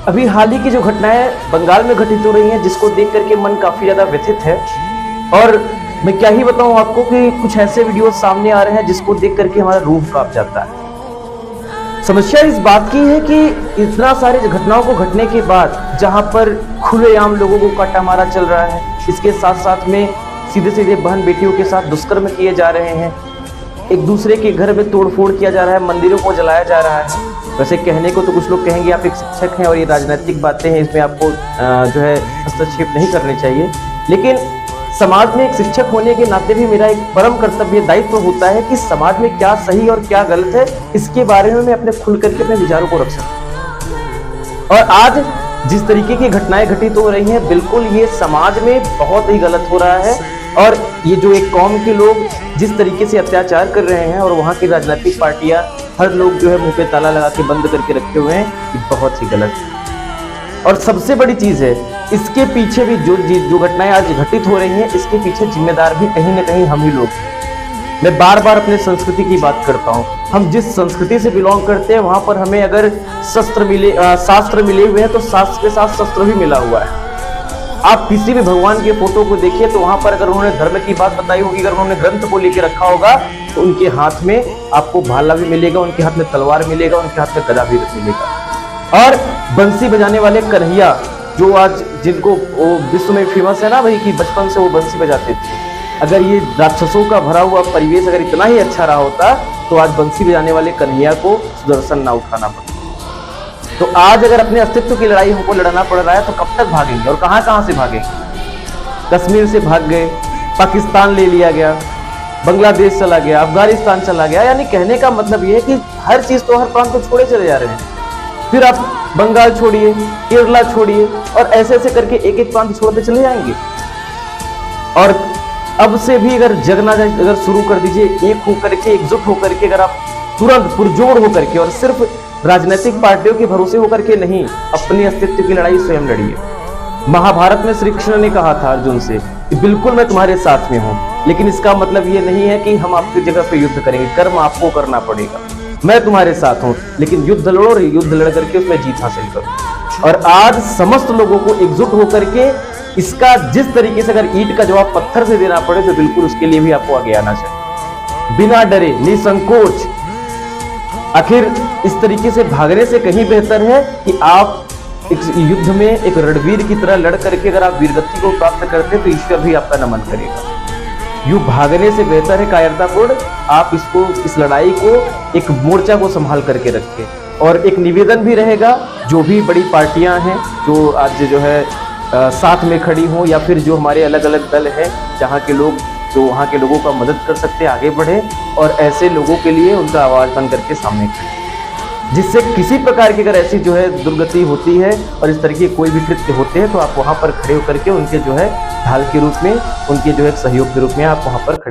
अभी हाल ही की जो घटनाएं बंगाल में घटित हो रही हैं, जिसको देख करके मन काफी ज्यादा व्यथित है। और मैं क्या ही बताऊं आपको कि कुछ ऐसे वीडियो सामने आ रहे हैं जिसको देख करके हमारा रूह कांप जाता है। समस्या इस बात की है कि इतना सारे घटनाओं को घटने के बाद जहां पर खुलेआम लोगों को काटा मारा चल रहा है, इसके साथ साथ में सीधे सीधे बहन बेटियों के साथ दुष्कर्म किए जा रहे हैं, एक दूसरे के घर में तोड़फोड़ किया जा रहा है, मंदिरों को जलाया जा रहा है। वैसे कहने को तो कुछ लोग कहेंगे आप एक शिक्षक हैं और ये राजनीतिक बातें हैं, इसमें आपको जो है हस्तक्षेप नहीं करने चाहिए, लेकिन समाज में एक शिक्षक होने के नाते भी मेरा एक परम कर्तव्य दायित्व होता है कि समाज में क्या सही और क्या गलत है, इसके बारे में मैं अपने खुल करके अपने विचारों को रख सकूं। और आज जिस तरीके की घटनाएं घटित हो रही हैं, बिल्कुल ये समाज में बहुत ही गलत हो रहा है। और ये जो एक कौम के लोग जिस तरीके से अत्याचार कर रहे हैं और वहाँ की राजनीतिक पार्टियां हर लोग जो है मुंह पे ताला लगा के बंद करके रखे हुए हैं, ये बहुत ही गलत है। और सबसे बड़ी चीज है, इसके पीछे भी जो घटनाएं आज घटित हो रही हैं, इसके पीछे जिम्मेदार भी कहीं ना कहीं हम ही लोग हैं। मैं बार बार अपने संस्कृति की बात करता हूँ। हम जिस संस्कृति से बिलोंग करते हैं, वहां पर हमें अगर शास्त्र मिले हुए हैं तो शास्त्र के साथ शस्त्र भी मिला हुआ है। आप किसी भी भगवान के फोटो को देखिए तो वहां पर अगर उन्होंने धर्म की बात बताई होगी, अगर उन्होंने ग्रंथ को लेकर रखा होगा, तो उनके हाथ में आपको भाला भी मिलेगा, उनके हाथ में तलवार मिलेगा, उनके हाथ में गदा भी मिलेगा। और बंसी बजाने वाले कन्हैया, जो आज जिनको वो विश्व में फेमस है ना भाई, कि बचपन से वो बंसी बजाते थे, अगर ये राक्षसों का भरा हुआ परिवेश अगर इतना ही अच्छा रहा होता तो आज बंसी बजाने वाले कन्हैया को सुदर्शन ना उठाना पड़ता। तो आज अगर अपने अस्तित्व की लड़ाई हमको लड़ना पड़ रहा है तो कब तक भागेंगे और कहां से भागेंगे? कश्मीर से भाग गए, पाकिस्तान ले लिया गया, बांग्लादेश चला गया, अफगानिस्तान चला गया। यानी कहने का मतलब यह है कि हर चीज तो हर प्रांत को छोड़े चले जा रहे हैं। फिर आप बंगाल छोड़िए, केरला छोड़िए, और ऐसे ऐसे करके एक एक प्रांत छोड़ते चले जाएंगे। और अब से भी अगर जगना अगर शुरू कर दीजिए, एक होकर के, एकजुट होकर के, अगर आप तुरंत पुरजोर होकर के, और सिर्फ राजनीतिक पार्टियों के भरोसे होकर के नहीं, अपनी अस्तित्व की लड़ाई स्वयं लड़िए। महाभारत में श्री कृष्ण ने कहा था अर्जुन से कि बिल्कुल मैं तुम्हारे साथ में हूं, लेकिन इसका मतलब ये नहीं है कि हम आपकी जगह पे युद्ध करेंगे। कर्म आपको करना पड़ेगा। मैं तुम्हारे साथ हूं, लेकिन युद्ध लड़ो और युद्ध लड़ करके उसमें जीत हासिल करो। और आज समस्त लोगों को एकजुट होकर के इसका जिस तरीके से अगर ईंट का जवाब पत्थर से देना पड़े, तो बिल्कुल उसके लिए भी आपको आगे आना चाहिए, बिना डरे, निसंकोच। आखिर इस तरीके से भागने से कहीं बेहतर है कि आप एक युद्ध में एक रणवीर की तरह लड़ करके अगर आप वीरगति को प्राप्त करते हैं तो ईश्वर भी आपका नमन करेगा। यूं भागने से बेहतर है कायरतापूर्ण आप इस लड़ाई को एक मोर्चा को संभाल करके रखें। और एक निवेदन भी रहेगा, जो भी बड़ी पार्टियां हैं जो आज जो है साथ में खड़ी हों, या फिर जो हमारे अलग अलग दल हैं जहाँ के लोग जो वहाँ के लोगों का मदद कर सकते हैं, आगे बढ़े और ऐसे लोगों के लिए उनका आवाज बन करके सामने खड़े, जिससे किसी प्रकार की अगर ऐसी जो है दुर्गति होती है और इस तरह के कोई भी कृत्य होते हैं, तो आप वहाँ पर खड़े होकर के उनके जो है ढाल के रूप में, उनके जो है सहयोग के रूप में आप वहाँ पर खड़े